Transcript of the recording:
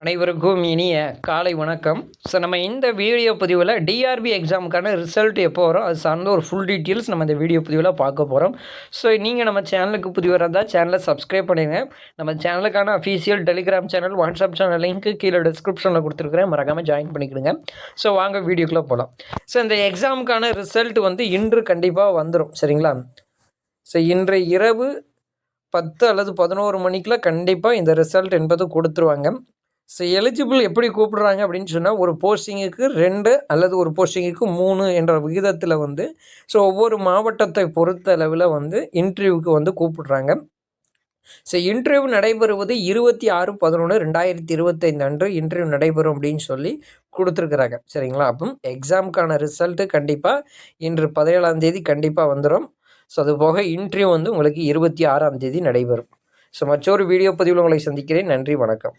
அனைவருக்கும் இனிய காலை வணக்கம். ஸோ நம்ம இந்த வீடியோ பதிவில் டிஆர்பி எக்ஸாமுக்கான ரிசல்ட் எப்போ வரும் அது சார்ந்த ஒரு ஃபுல் டீட்டெயில்ஸ் நம்ம இந்த வீடியோ பதிவில் பார்க்க போகிறோம். ஸோ நீங்கள் நம்ம சேனலுக்கு புதியவராக இருந்தால் சேனலை சப்ஸ்கிரைப் பண்ணிடுங்க. நம்ம சேனலுக்கான official Telegram channel, WhatsApp channel link கீழே டிஸ்கிரிப்ஷனில் கொடுத்துருக்குறேன், மறக்காமல் ஜாயின் பண்ணிக்கிடுங்க. ஸோ வாங்க வீடியோக்குள்ளே போகலாம். ஸோ இந்த எக்ஸாமுக்கான ரிசல்ட் இன்று கண்டிப்பாக வந்துடும், சரிங்களா? ஸோ இன்று இரவு 10 அல்லது 11 மணிக்குள்ள கண்டிப்பாக இந்த ரிசல்ட் என்பது கொடுத்துருவாங்க. ஸோ எலிஜிபிள் எப்படி கூப்பிடுறாங்க அப்படின்னு சொன்னால், ஒரு போஸ்டிங்குக்கு 2 அல்லது ஒரு போஸ்டிங்குக்கு 3 என்ற விகிதத்தில் ஸோ ஒவ்வொரு மாவட்டத்தை பொறுத்த அளவில் இன்டர்வியூக்கு கூப்பிடுறாங்க. ஸோ இன்டர்வியூ நடைபெறுவது 26/11/2025 அன்று இன்டர்வியூ நடைபெறும் அப்படின்னு சொல்லி கொடுத்துருக்குறாங்க, சரிங்களா? அப்போ எக்ஸாமுக்கான ரிசல்ட்டு கண்டிப்பாக இன்று 17ஆம் தேதி கண்டிப்பாக வந்துடும். ஸோ அது போக இன்டர்வியூ உங்களுக்கு 26ஆம் தேதி நடைபெறும். ஸோ மற்றொரு வீடியோ பதிவில் உங்களை சந்திக்கிறேன். நன்றி, வணக்கம்.